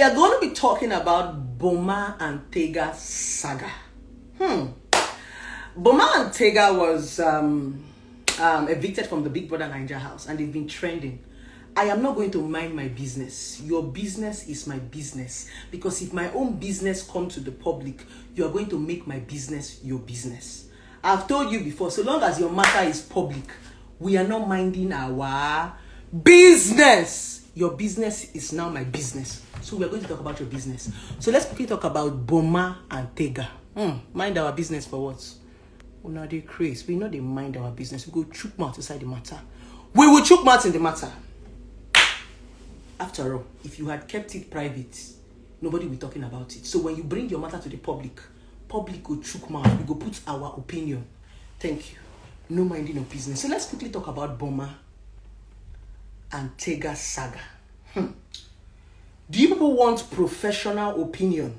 are going to be talking about Boma and Tega saga. Boma and Tega was evicted from the Big Brother Niger house, and they've been trending. I am not going to mind my business. Your business is my business. Because if my own business comes to the public, you are going to make my business your business. I've told you before, so long as your matter is public, we are not minding our business. Your business is now my business. So we are going to talk about your business. So let's quickly talk about Boma and Tega. Mind our business for what? We know they crazy. We know they mind our business. We go chook mouth inside the matter. We will chook mouth in the matter. After all, if you had kept it private, nobody will be talking about it. So when you bring your matter to the public will chook mouth. We go put our opinion. Thank you. No minding of business. So let's quickly talk about Boma and Tega saga. Do you people want professional opinion?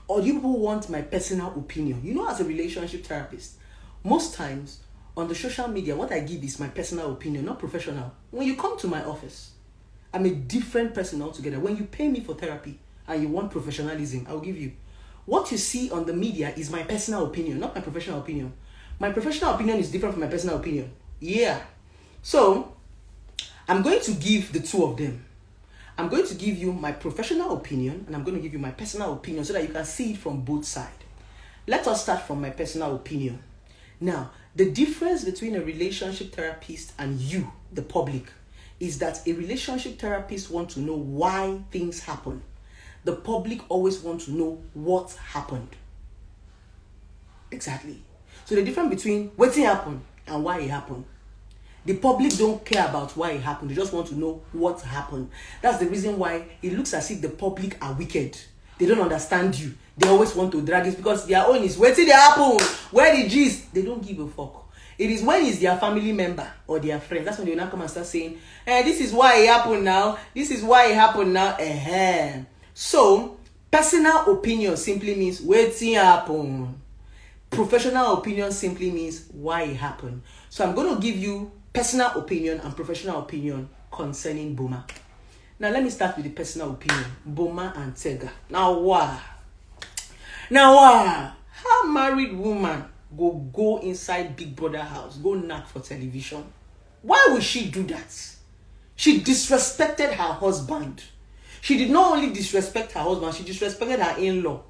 Or do you people want my personal opinion? You know, as a relationship therapist, most times on the social media, what I give is my personal opinion, not professional. When you come to my office, I'm a different person altogether. When you pay me for therapy and you want professionalism, I'll give you. What you see on the media is my personal opinion, not my professional opinion. My professional opinion is different from my personal opinion. Yeah. So, I'm going to give the two of them. I'm going to give you my professional opinion and I'm going to give you my personal opinion so that you can see it from both sides. Let us start from my personal opinion. Now, the difference between a relationship therapist and you, the public, is that a relationship therapist wants to know why things happen. The public always wants to know what happened. Exactly. So the difference between what happened and why it happened. The public don't care about why it happened. They just want to know what happened. That's the reason why it looks as if the public are wicked. They don't understand you. They always want to drag it because their own is what did happen? Where the gist? They don't give a fuck. It is when it's their family member or their friend. That's when they will now come and start saying, this is why it happened now. This is why it happened now. So, personal opinion simply means waiting happen. Professional opinion simply means why it happened. So I'm going to give you personal opinion and professional opinion concerning Boma. Now let me start with the personal opinion. Boma and Tega. Now why? How married woman go inside Big Brother house, go knock for television? Why would she do that? She disrespected her husband. She did not only disrespect her husband, she disrespected her in-law.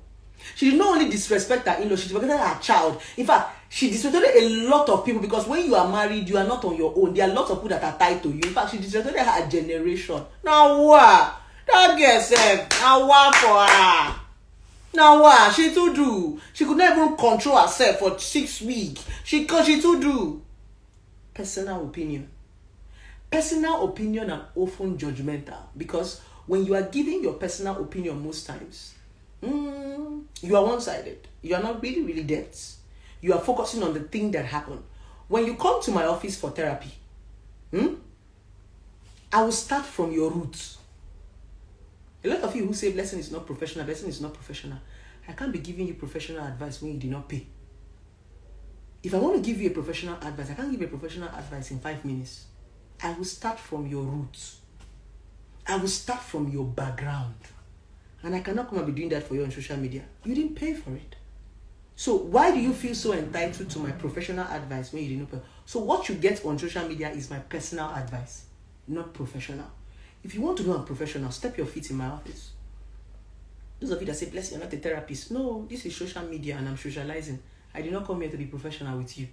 She did not only disrespect her in-law, she disrespected her child. In fact, she disrespected a lot of people because when you are married, you are not on your own. There are lots of people that are tied to you. In fact, she disrespected her generation. Now what? That girl said, now what for her? Now what? She too do. She could not even control herself for 6 weeks. She too do. Personal opinion. Personal opinion are often judgmental because when you are giving your personal opinion most times, you are one-sided. You are not really depth. You are focusing on the thing that happened. When you come to my office for therapy, I will start from your roots. A lot of you who say blessing is not professional, I can't be giving you professional advice when you did not pay. If I want to give you a professional advice, I can't give you a professional advice in 5 minutes. I will start from your roots. I will start from your background. And I cannot come and be doing that for you on social media. You didn't pay for it. So why do you feel so entitled to my professional advice when you didn't pay? So what you get on social media is my personal advice, not professional. If you want to know I'm professional, step your feet in my office. Those of you that say, bless you, you're not a therapist. No, this is social media and I'm socializing. I did not come here to be professional with you.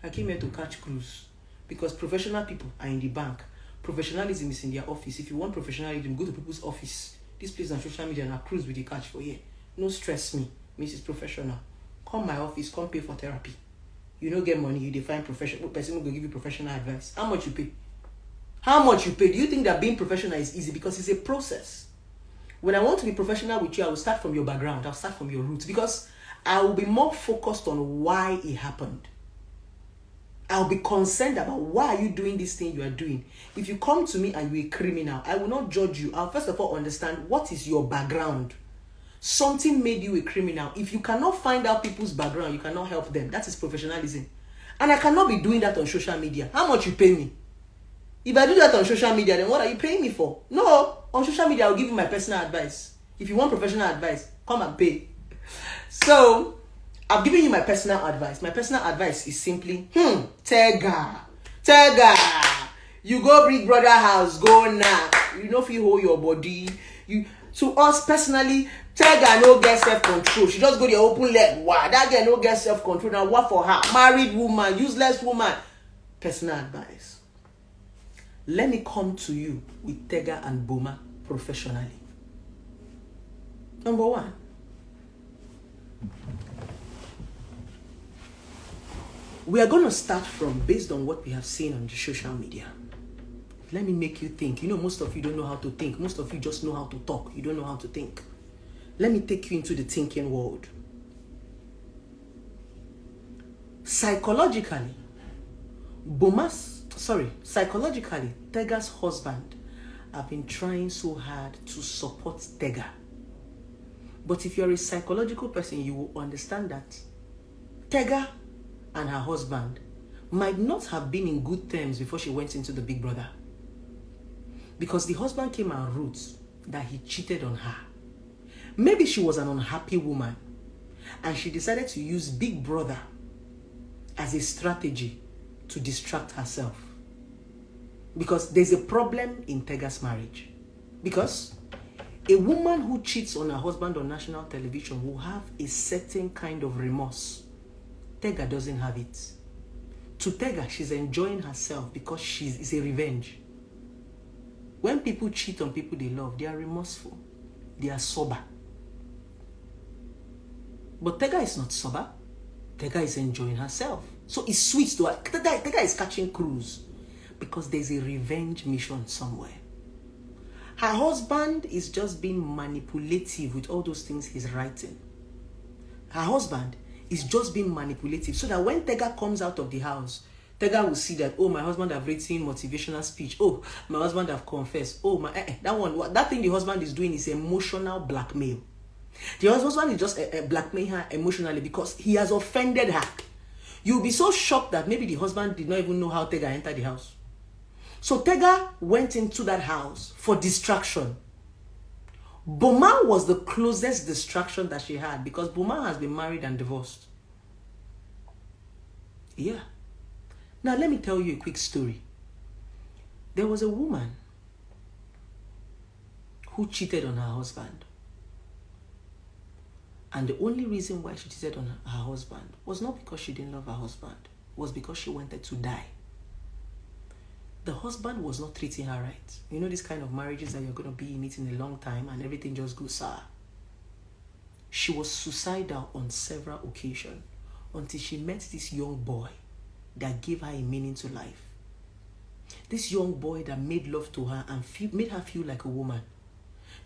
I came here to catch cruise. Because professional people are in the bank. Professionalism is in their office. If you want professionalism, go to people's office. This place on social media and I cruise with the catch for here. No stress me. Mrs. Professional. Come my office, come pay for therapy. You don't get money, you define professional. Person will give you professional advice. How much you pay? How much you pay? Do you think that being professional is easy? Because it's a process. When I want to be professional with you, I will start from your background. I'll start from your roots. Because I will be more focused on why it happened. I'll be concerned about why are you doing this thing you are doing. If you come to me and you're a criminal, I will not judge you. I'll first of all understand what is your background. Something made you a criminal. If you cannot find out people's background, you cannot help them. That is professionalism. And I cannot be doing that on social media. How much you pay me? If I do that on social media, then what are you paying me for? No, on social media, I'll give you my personal advice. If you want professional advice, come and pay. So, I've given you my personal advice. My personal advice is simply, Tega, you go Big Brother house, go now. You know if you hold your body. To us personally, Tega no get self-control. She just go the open leg. Wow, that girl no get self-control. Now what for her? Married woman, useless woman. Personal advice. Let me come to you with Tega and Boma professionally. Number one. We are going to start from based on what we have seen on the social media. Let me make you think. You know, most of you don't know how to think. Most of you just know how to talk. You don't know how to think. Let me take you into the thinking world. Psychologically, Tega's husband have been trying so hard to support Tega. But if you're a psychological person, you will understand that Tega and her husband might not have been in good terms before she went into the Big Brother. Because the husband came and wrote that he cheated on her. Maybe she was an unhappy woman and she decided to use Big Brother as a strategy to distract herself. Because there's a problem in Tega's marriage. Because a woman who cheats on her husband on national television will have a certain kind of remorse. Tega doesn't have it. To Tega, she's enjoying herself because it's a revenge. When people cheat on people they love, they are remorseful. They are sober. But Tega is not sober. Tega is enjoying herself. So it's sweet to her. Tega is catching cruise because there's a revenge mission somewhere. Her husband is just being manipulative with all those things he's writing. Her husband is just being manipulative so that when Tega comes out of the house, Tega will see that, oh, my husband have written motivational speech. Oh, my husband have confessed. Oh, that thing the husband is doing is emotional blackmail. The husband is just blackmailing her emotionally because he has offended her. You'll be so shocked that maybe the husband did not even know how Tega entered the house. So Tega went into that house for distraction. Boma was the closest distraction that she had because Boma has been married and divorced. Yeah. Now let me tell you a quick story. There was a woman who cheated on her husband. And the only reason why she cheated on her husband was not because she didn't love her husband. It was because she wanted to die. The husband was not treating her right. You know this kind of marriages that you're going to be in it in a long time and everything just goes sour. She was suicidal on several occasions until she met this young boy that gave her a meaning to life. This young boy that made love to her and made her feel like a woman.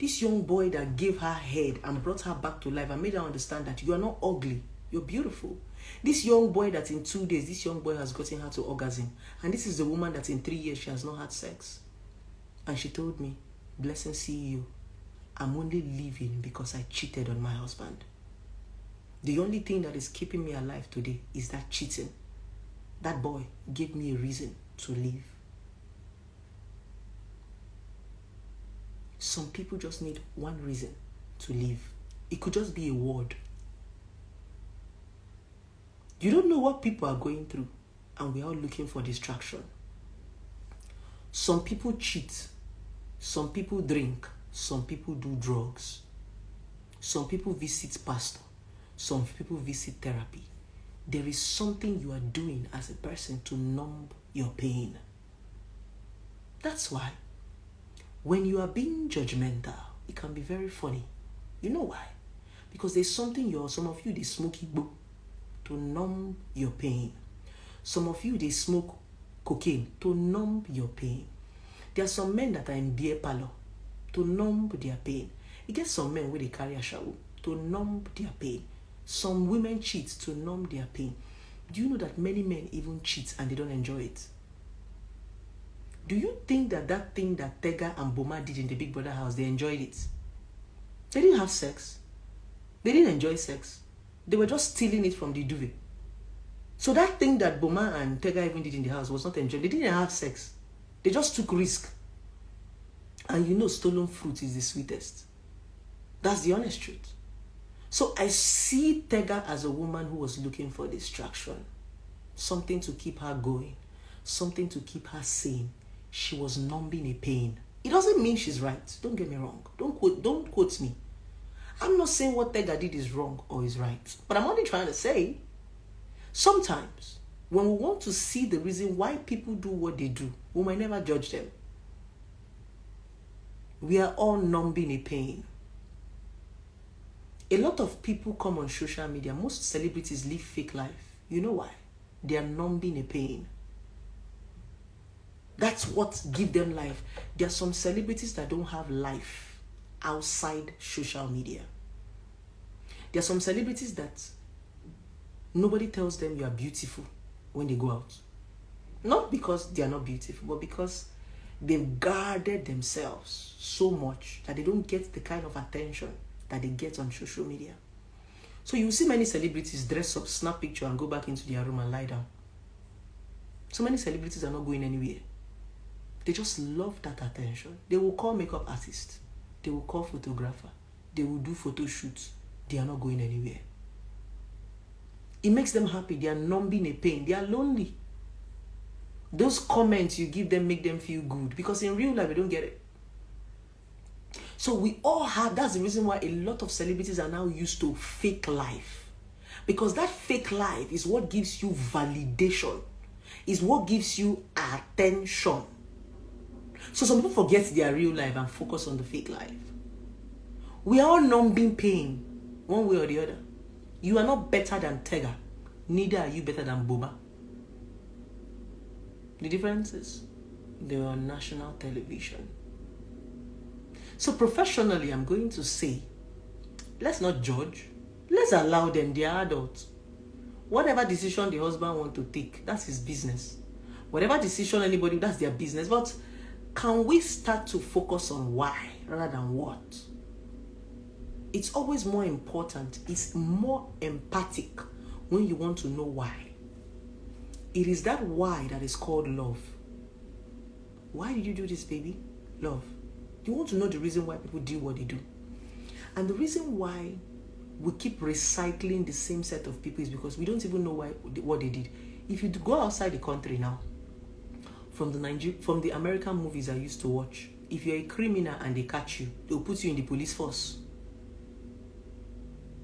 This young boy that gave her head and brought her back to life and made her understand that you are not ugly, you're beautiful. This young boy that in 2 days, this young boy has gotten her to orgasm. And this is the woman that in 3 years she has not had sex. And she told me, blessing see you. I'm only living because I cheated on my husband. The only thing that is keeping me alive today is that cheating. That boy gave me a reason to live. Some people just need one reason to live. It could just be a word. You don't know what people are going through, and we are all looking for distraction. Some people cheat. Some people drink. Some people do drugs. Some people visit pastor. Some people visit therapy. There is something you are doing as a person to numb your pain. That's why when you are being judgmental, it can be very funny. You know why? Because there's something some of you, they smoke igbo to numb your pain. Some of you, they smoke cocaine to numb your pain. There are some men that are in beer parlor to numb their pain. You get some men where they carry a shower to numb their pain. Some women cheat to numb their pain. Do you know that many men even cheat and they don't enjoy it? Do you think that thing that Tega and Boma did in the Big Brother house, they enjoyed it? They didn't have sex. They didn't enjoy sex. They were just stealing it from the duvet. So that thing that Boma and Tega even did in the house was not enjoyed. They didn't have sex. They just took risk. And you know stolen fruit is the sweetest. That's the honest truth. So I see Tega as a woman who was looking for distraction, something to keep her going, something to keep her sane. She was numbing a pain. It doesn't mean she's right. Don't get me wrong. Don't quote me. I'm not saying what Tega did is wrong or is right. But I'm only trying to say, sometimes when we want to see the reason why people do what they do, we might never judge them. We are all numbing a pain. A lot of people come on social media. Most celebrities live fake life. You know why? They are numbing a pain. That's what gives them life. There are some celebrities that don't have life outside social media. There are some celebrities that nobody tells them you are beautiful when they go out. Not because they are not beautiful, but because they've guarded themselves so much that they don't get the kind of attention that they get on social media. So you see many celebrities dress up, snap picture, and go back into their room and lie down. So many celebrities are not going anywhere. They just love that attention. They will call makeup artist. They will call photographer. They will do photo shoots. They are not going anywhere. It makes them happy. They are numbing a pain. They are lonely. Those comments you give them make them feel good, because in real life they don't get it. So we all have, that's the reason why a lot of celebrities are now used to fake life. Because that fake life is what gives you validation, is what gives you attention. So some people forget their real life and focus on the fake life. We are all numbing pain, one way or the other. You are not better than Tega. Neither are you better than Boma. The difference is they are on national television. So professionally, I'm going to say, let's not judge. Let's allow them. They are adults. Whatever decision the husband wants to take, that's his business. Whatever decision anybody, that's their business. But can we start to focus on why rather than what? It's always more important. It's more empathic when you want to know why. It is that why that is called love. Why did you do this, baby? Love. You want to know the reason why people do what they do. And the reason why we keep recycling the same set of people is because we don't even know what they did. If you go outside the country now, from the American movies I used to watch, if you're a criminal and they catch you, they'll put you in the police force.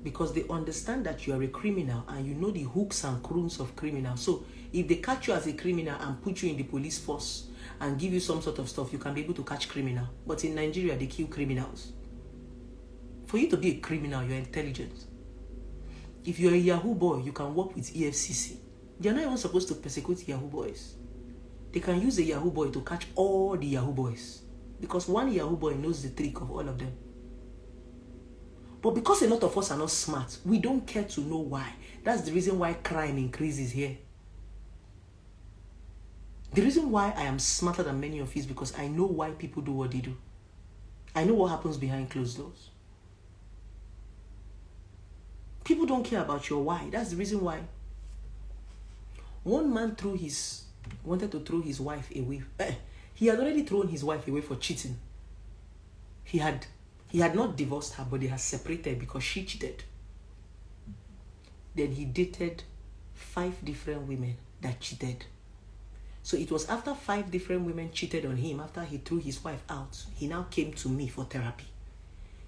Because they understand that you are a criminal and you know the hooks and croons of criminals. So if they catch you as a criminal and put you in the police force and give you some sort of stuff, you can be able to catch criminal. But in Nigeria, they kill criminals. For you to be a criminal, you're intelligent. If you're a Yahoo boy, you can work with EFCC. They're not even supposed to persecute Yahoo boys. They can use a Yahoo boy to catch all the Yahoo boys. Because one Yahoo boy knows the trick of all of them. But because a lot of us are not smart, we don't care to know why. That's the reason why crime increases here. The reason why I am smarter than many of you is because I know why people do what they do. I know what happens behind closed doors. People don't care about your why. That's the reason why. One man wanted to throw his wife away. He had already thrown his wife away for cheating. He had not divorced her, but they had separated because she cheated. Then he dated 5 different women that cheated. So it was after 5 different women cheated on him, after he threw his wife out, he now came to me for therapy.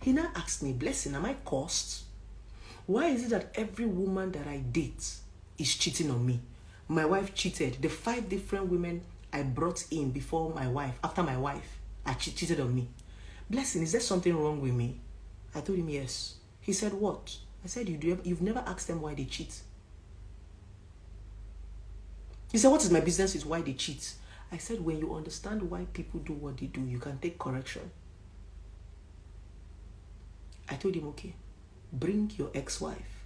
He now asked me, Blessing, am I cursed? Why is it that every woman that I date is cheating on me? My wife cheated. The 5 different women I brought in before my wife, after my wife, cheated on me. Blessing, is there something wrong with me? I told him yes. He said, what? I said, you've never asked them why they cheat. He said, what is my business with why they cheat? I said, when you understand why people do what they do, you can take correction. I told him, okay, bring your ex-wife.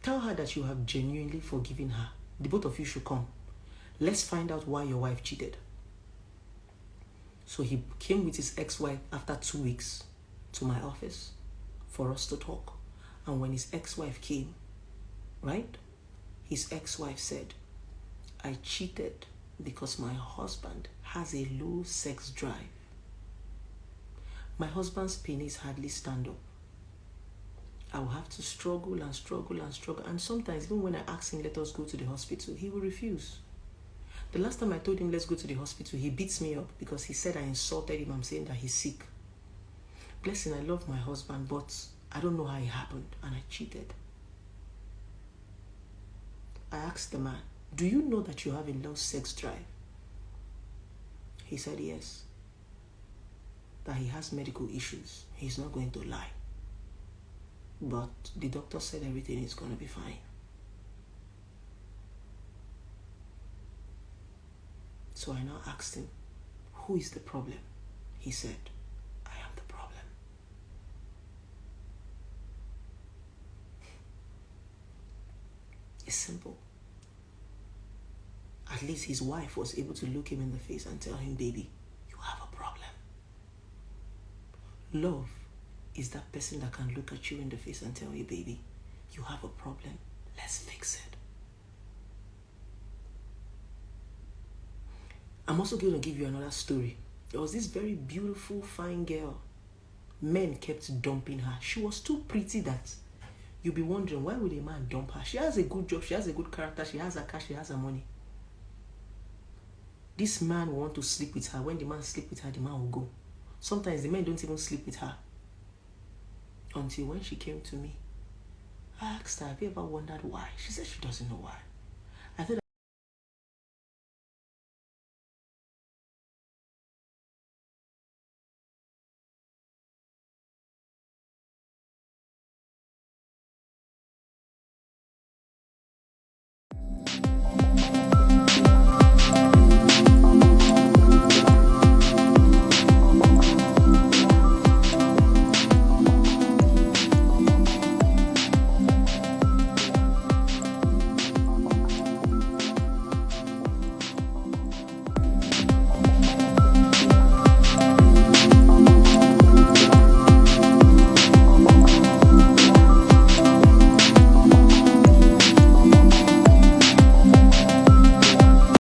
Tell her that you have genuinely forgiven her. The both of you should come. Let's find out why your wife cheated. So he came with his ex-wife after 2 weeks to my office for us to talk. And when his ex-wife came, right, his ex-wife said, I cheated because my husband has a low sex drive. My husband's penis hardly stand up. I will have to struggle and struggle and struggle. And sometimes, even when I ask him, let us go to the hospital, he will refuse. The last time I told him, let's go to the hospital, he beats me up because he said I insulted him. I'm saying that he's sick. Blessing, I love my husband, but I don't know how it happened, and I cheated. I asked the man, do you know that you have a low sex drive? He said yes. That he has medical issues. He's not going to lie. But the doctor said everything is going to be fine. So I now asked him, who is the problem? He said, I am the problem. It's simple. At least his wife was able to look him in the face and tell him, baby, you have a problem. Love is that person that can look at you in the face and tell you, baby, you have a problem. Let's fix it. I'm also going to give you another story. There was this very beautiful, fine girl. Men kept dumping her. She was too pretty that you'll be wondering, why would a man dump her? She has a good job. She has a good character. She has her cash. She has her money. This man will want to sleep with her. When the man sleeps with her, the man will go. Sometimes the men don't even sleep with her. Until when she came to me, I asked her, have you ever wondered why? She said she doesn't know why.